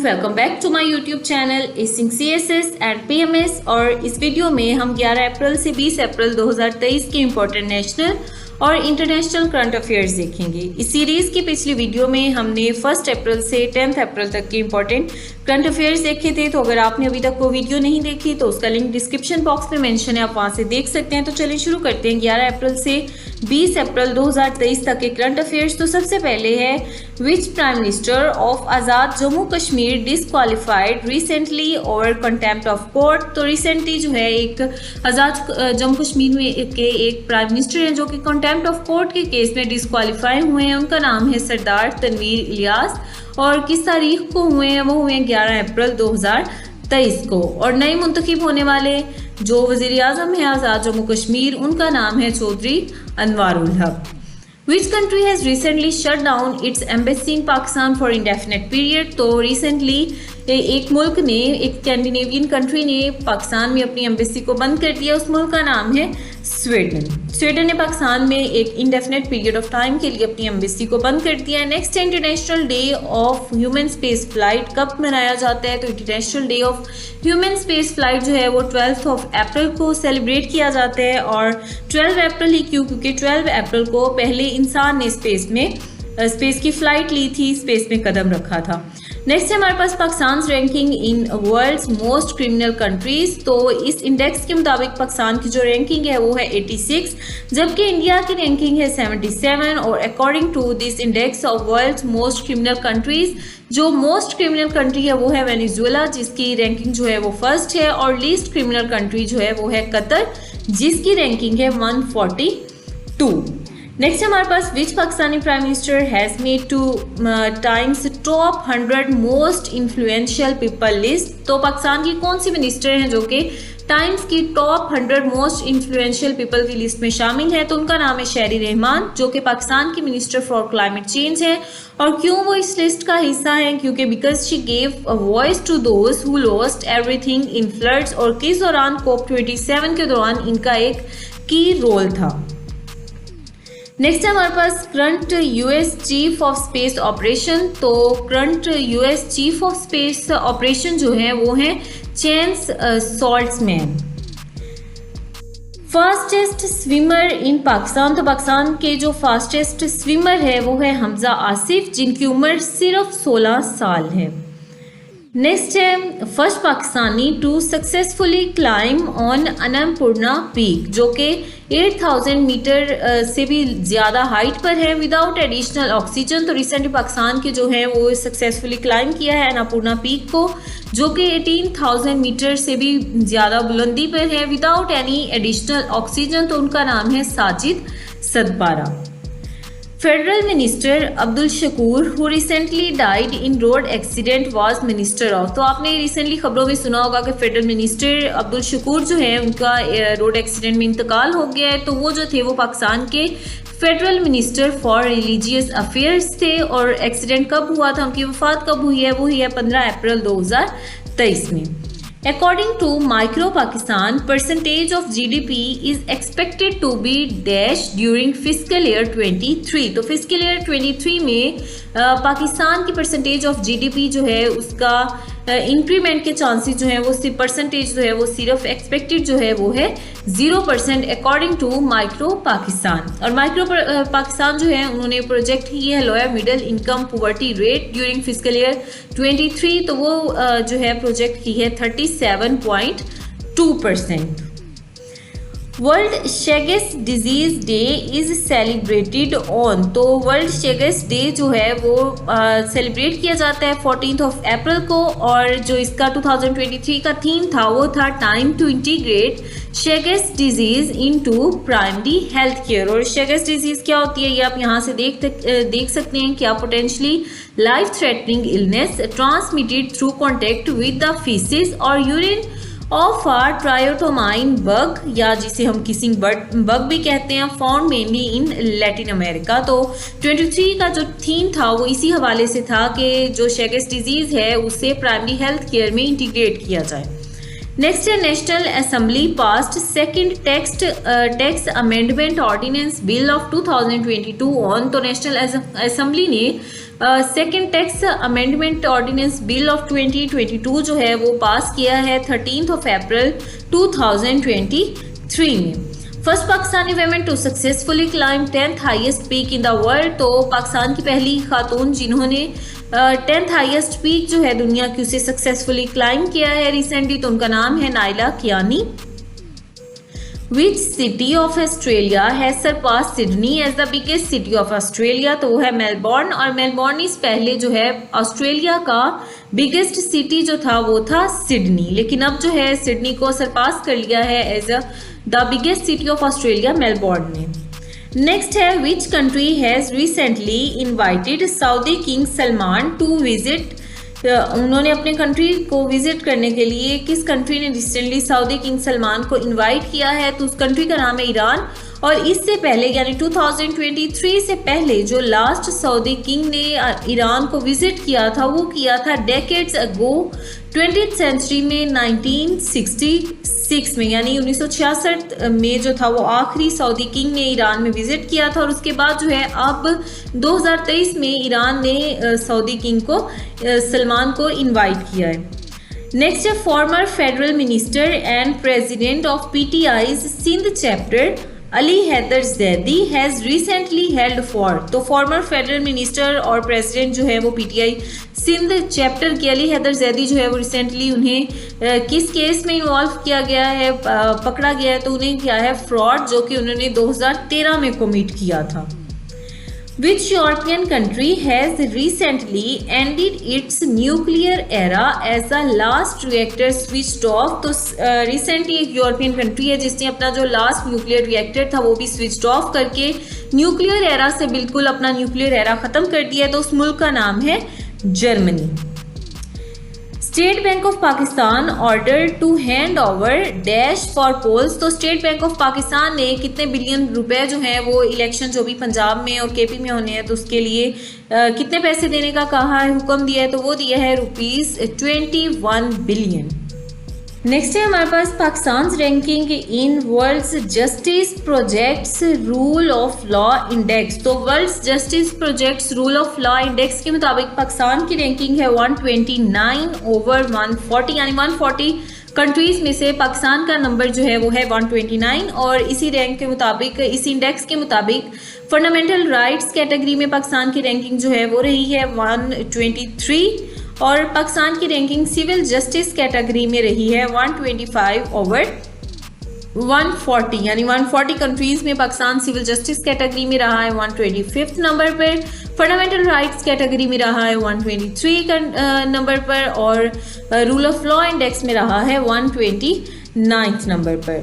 Welcome back to my YouTube channel acing CSS and PMS। और इस video में हम 11 अप्रैल से 20 अप्रैल 2023 के इम्पोर्टेंट नेशनल और इंटरनेशनल करंट अफेयर्स देखेंगे। इस सीरीज़ की पिछली वीडियो में हमने 1 अप्रैल से 10 अप्रैल तक के इम्पोर्टेंट करंट अफेयर्स देखे थे, तो अगर आपने अभी तक वो वीडियो नहीं देखी तो उसका लिंक डिस्क्रिप्शन बॉक्स में मेंशन है, आप वहाँ से देख सकते हैं। तो चलिए शुरू करते हैं 11 अप्रैल से 20 अप्रैल 2023 तक के करंट अफेयर्स। तो सबसे पहले है, which prime minister of Azad Jammu Kashmir disqualified recently over contempt of court. तो रिसेंटली जो है एक आज़ाद जम्मू कश्मीर में के एक प्राइम मिनिस्टर हैं जो कि कंटेम्प्ट ऑफ कोर्ट के केस में डिसक्वालीफाई हुए हैं। उनका नाम है सरदार तनवीर इलियास और किस तारीख को हुए हैं, वो हुए हैं 11 अप्रैल 2023 को। और नए मुंतखब होने वाले जो वज़ीर आज़म है आज़ाद जम्मू कश्मीर, उनका नाम है चौधरी अनवारुल हक। Which country has recently shut down its embassy in Pakistan for indefinite period? तो रिसेंटली एक मुल्क ने, एक स्कैंडिनेवियन कंट्री ने पाकिस्तान में अपनी एम्बेसी को बंद कर दिया। उस मुल्क का नाम है स्वीडन। स्वीडन ने पाकिस्तान में एक इंडेफिनेट पीरियड ऑफ टाइम के लिए अपनी एम्बेसी को बंद कर दिया है। Next international day of human space flight कब मनाया जाता है? तो international day of human space flight जो है वो 12 अप्रैल को सेलिब्रेट किया जाता है। और 12 अप्रैल ही क्यों? क्योंकि 12 अप्रैल को पहले इंसान ने स्पेस की फ्लाइट ली थी, स्पेस में कदम रखा था। नेक्स्ट है हमारे पास Pakistan ranking in world's most criminal countries. तो इस इंडेक्स के मुताबिक पाकिस्तान की जो रैंकिंग है वो है 86, जबकि इंडिया की रैंकिंग है 77। और according to this index of world's most criminal countries, जो मोस्ट क्रिमिनल कंट्री है वो है वेनेजुएला, जिसकी रैंकिंग जो है वो फर्स्ट है। और लीस्ट क्रिमिनल कंट्री जो है वो है कतर, जिसकी रैंकिंग है 142। नेक्स्ट हमारे पास, which Pakistani prime minister has made 2 times top 100 most influential people list. तो पाकिस्तान की कौन सी मिनिस्टर हैं जो कि टाइम्स की टॉप 100 मोस्ट इन्फ्लुएंशियल पीपल की लिस्ट में शामिल है? तो उनका नाम है शहरी रहमान, जो कि पाकिस्तान की मिनिस्टर फॉर क्लाइमेट चेंज है। और क्यों वो इस लिस्ट का हिस्सा है? क्योंकि because she gave a voice to those who lost everything in floods. और किस दौरान COP27 के दौरान इनका एक की रोल था। नेक्स्ट है हमारे पास, current US chief of space operation. तो current US chief of space operation जो है वो है Chance Saltzman. Fastest swimmer in Pakistan. तो पाकिस्तान के जो फास्टेस्ट स्विमर है वो है हमजा आसिफ, जिनकी उम्र सिर्फ 16 साल है। नेक्स्ट है, first Pakistani to successfully climb on Annapurna peak, जो कि 8000 मीटर से भी ज़्यादा हाइट पर है विदाउट एडिशनल ऑक्सीजन। तो रिसेंटली पाकिस्तान के जो है वो सक्सेसफुली क्लाइम किया है अन्नपूर्णा पीक को, जो कि 18000 मीटर से भी ज़्यादा बुलंदी पर है विदाउट एनी एडिशनल ऑक्सीजन। तो उनका नाम है Sajid Sadpara. Federal minister Abdul Shakoor who recently died in road accident was minister of. तो आपने रिसेंटली खबरों में सुना होगा कि फेडरल मिनिस्टर अब्दुल शकूर जो है उनका रोड एक्सीडेंट में इंतकाल हो गया है। तो वो जो थे वो पाकिस्तान के federal minister for religious affairs थे। और एक्सीडेंट कब हुआ था, उनकी वफात कब हुई है? वो हुई है 15 अप्रैल 2023 में। According to Micro Pakistan, percentage of GDP is expected to be dash during fiscal year 23। तो fiscal year 23 में पाकिस्तान की परसेंटेज ऑफ GDP जो है उसका इंक्रीमेंट के चांसेस जो है वो परसेंटेज जो है वो सिर्फ एक्सपेक्टेड जो है वो है 0% अकॉर्डिंग टू माइक्रो पाकिस्तान। और माइक्रो पाकिस्तान जो है उन्होंने प्रोजेक्ट की है lower middle income poverty rate during fiscal year 23। तो वो जो है प्रोजेक्ट की है 37.2%। World Chagas disease day is celebrated on. तो वर्ल्ड शेगेस डे जो है वो सेलिब्रेट किया जाता है 14 अप्रैल को। और जो इसका 2023 का थीम था वो था time to integrate Chagas disease into primary health care. और शेगेस डिजीज क्या होती है ये आप यहाँ से देख सकते हैं। क्या potentially life threatening illness transmitted through contact with the faeces और urine of a triatomine bug, या जिसे हम किसिंग बग भी कहते हैं, found mainly in Latin America. तो 23 का जो थीम था वो इसी हवाले से था कि जो शेगेस डिजीज़ है उसे प्राइमरी हेल्थ केयर में इंटीग्रेट किया जाए। नेक्स्ट है, National Assembly passed second tax amendment ordinance bill of 2022 on. तो नेशनल असेंबली ने second tax amendment ordinance bill of 2022 जो है वो पास किया है 13 अप्रैल 2023 में। First Pakistani women to successfully climb 10th highest peak in the world, तो पाकिस्तान की पहली खातून जिन्होंने 10th हाईएस्ट पीक जो है दुनिया की उसे सक्सेसफुली क्लाइम किया है रिसेंटली, तो उनका नाम है Naila Kiani. Which city of Australia has surpass Sydney as the biggest city of Australia, तो वो है मेलबोर्न, और मेलबोर्न इस पहले जो है ऑस्ट्रेलिया का बिगेस्ट सिटी जो था वो था सिडनी, लेकिन अब जो है सिडनी को सरपास कर लिया है as the biggest city of Australia Melbourne ने। नेक्स्ट है which country has recently invited Saudi King Salman to visit, उन्होंने अपने कंट्री को विजिट करने के लिए किस कंट्री ने रिसेंटली सऊदी किंग सलमान को इनवाइट किया है, तो उस कंट्री का नाम है ईरान। और इससे पहले यानी 2023 से पहले जो लास्ट सऊदी किंग ने ईरान को विजिट किया था वो किया था डेकेड्स अगो 20th सेंचुरी में 1966 में, यानी 1966 में जो था वो आखिरी सऊदी किंग ने ईरान में विजिट किया था। और उसके बाद जो है अब 2023 में ईरान ने सऊदी किंग को सलमान को इनवाइट किया है। नेक्स्ट है former federal minister and president of PTI Sindh chapter Ali Haider Zaidi has recently held for, तो फॉर्मर फेडरल मिनिस्टर और प्रेसिडेंट जो है वो पीटीआई सिंध चैप्टर के अली हैदर जैदी जो है वो रिसेंटली उन्हें किस केस में इन्वॉल्व किया गया है, पकड़ा गया है, तो उन्हें किया है फ्रॉड जो कि उन्होंने 2013 में कमिट किया था। Which European country has recently ended its nuclear era as the last reactor switched off, तो रिसेंटली एक यूरोपियन कंट्री है जिसने अपना जो लास्ट न्यूक्लियर रिएक्टर था वो भी स्विच्ड ऑफ करके न्यूक्लियर एरा से बिल्कुल अपना न्यूक्लियर एरा ख़त्म कर दिया है, तो उस मुल्क का नाम है Germany. State bank of Pakistan order to hand over dash for polls, तो स्टेट बैंक ऑफ पाकिस्तान ने कितने बिलियन रुपए जो हैं वो इलेक्शन जो भी पंजाब में और केपी में होने हैं तो उसके लिए कितने पैसे देने का कहा है, हुक्म दिया है, तो वो दिया है ₹21 बिलियन। नेक्स्ट है हमारे पास Pakistan ranking in world's justice projects rule of law index, तो world's justice projects rule of law index के मुताबिक पाकिस्तान की रैंकिंग है 129/140, यानी 140 कंट्रीज में से पाकिस्तान का नंबर जो है वो है 129। और इसी रैंक के मुताबिक, इसी इंडेक्स के मुताबिक फंडामेंटल राइट्स कैटेगरी में पाकिस्तान की रैंकिंग जो है वो रही है 123, और पाकिस्तान की रैंकिंग सिविल जस्टिस कैटेगरी में रही है 125/140, यानी 140 कंट्रीज में पाकिस्तान सिविल जस्टिस कैटेगरी में रहा है 125th नंबर पर, फंडामेंटल राइट्स कैटेगरी में रहा है 123 नंबर पर, और रूल ऑफ लॉ इंडेक्स में रहा है 129th नंबर पर।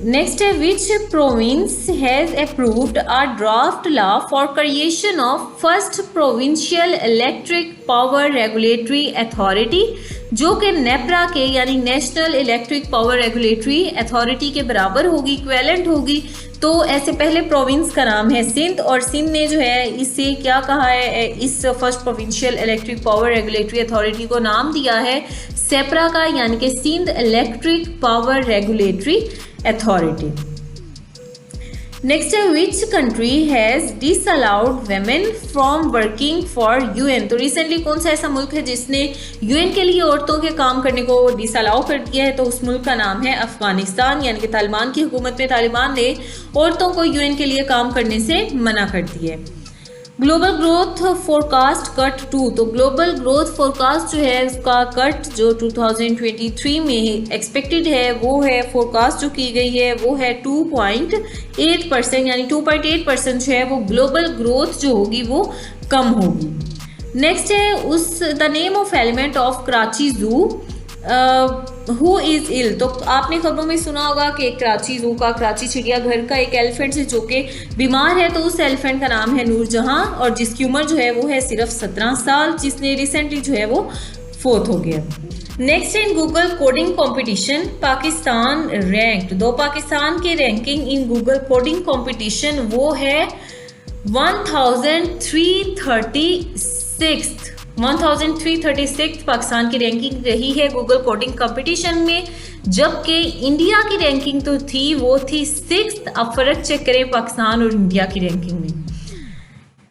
नेक्स्ट है विच province has approved a draft law for creation of first provincial electric power regulatory authority, जो कि नेपरा के यानी national electric power regulatory authority के बराबर होगी, इक्विवेलेंट होगी। तो ऐसे पहले प्रोविंस का नाम है सिंध, और सिंध ने जो है इससे क्या कहा है, इस first provincial electric power regulatory authority को नाम दिया है सेपरा का, यानी कि Sindh electric power regulatory authority. Next है which country has disallowed women from working for UN, तो रिसेंटली कौन सा ऐसा मुल्क है जिसने यूएन के लिए औरतों के काम करने को डिसअलाउ कर दिया है, तो उस मुल्क का नाम है अफगानिस्तान, यानी कि तालिबान की हुकूमत में तालिबान ने औरतों को यूएन के लिए काम करने से मना कर दिया है। ग्लोबल ग्रोथ फोरकास्ट कट 2, तो ग्लोबल ग्रोथ फोरकास्ट जो है उसका कट जो 2023 में एक्सपेक्टेड है वो है, फोरकास्ट जो की गई है वो है 2.8%, यानी 2.8% जो है वो ग्लोबल ग्रोथ जो होगी वो कम होगी। नेक्स्ट है उस the name of element of Karachi जू हु इज़ इल, तो आपने खबरों में सुना होगा कि कराची जू का, कराची चिड़ियाघर का एक एलिफेंट है जो कि बीमार है, तो उस एलिफेंट का नाम है नूरजहां, और जिसकी उम्र जो है वो है सिर्फ 17 साल, जिसने रिसेंटली जो है वो फोत हो गया। Next in Google coding competition Pakistan ranked, दो पाकिस्तान के रैंकिंग इन गूगल कोडिंग कंपटीशन वो है 1336 पाकिस्तान की रैंकिंग रही है गूगल कोडिंग कंपटीशन में, जबकि इंडिया की रैंकिंग तो थी वो थी 6th। अब फर्क चेक करें पाकिस्तान और इंडिया की रैंकिंग में।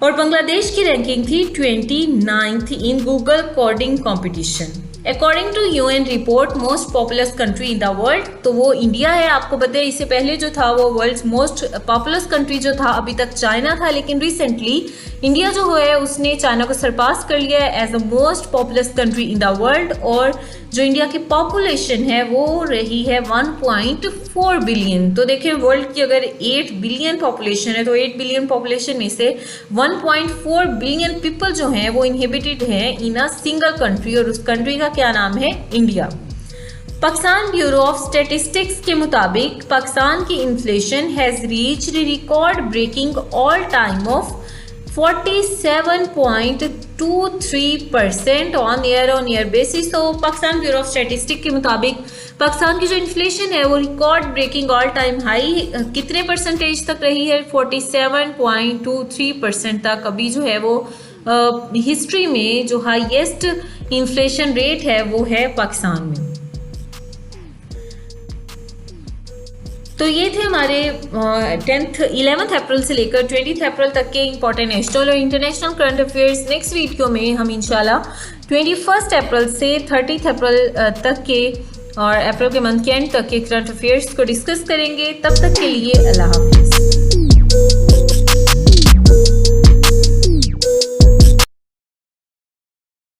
और बांग्लादेश की रैंकिंग थी 29th in Google coding competition. According to UN report most populous country in the world, तो वो इंडिया है। आपको बताया इससे पहले जो था वो वर्ल्ड मोस्ट पॉपुलस कंट्री जो था अभी तक चाइना था, लेकिन रिसेंटली इंडिया जो है उसने चाइना को सरपास कर लिया है as a most populous country in the world. और जो इंडिया की पॉपुलेशन है वो रही है 1.4 बिलियन। तो देखिए वर्ल्ड की अगर 8 बिलियन पॉपुलेशन है तो 8 बिलियन पॉपुलेशन में से 1.4 बिलियन पीपल जो हैं वो इनहेबिटेड हैं इन अ सिंगल कंट्री, और उस कंट्री का क्या नाम है? India. Pakistan bureau of statistics के मुताबिक पाकिस्तान की inflation has reached record breaking all time of 47.23% on year basis. तो पाकिस्तान ब्यूरो ऑफ स्टैटिस्टिक्स के मुताबिक पाकिस्तान की जो इन्फ्लेशन है वो record breaking all time high कितने परसेंटेज तक रही है? 47.23% तक अभी जो है वो हिस्ट्री में जो हाईएस्ट इन्फ्लेशन रेट है वो है पाकिस्तान में। तो ये थे हमारे 11 अप्रैल से लेकर 20 अप्रैल तक के इंपॉर्टेंट नेशनल और international current affairs. Next video में हम इंशाल्लाह 21 अप्रैल से 30 अप्रैल तक के और अप्रैल के मंथ के एंड तक के करंट अफेयर्स को डिस्कस करेंगे। तब तक के लिए अल्लाह हाफिज़।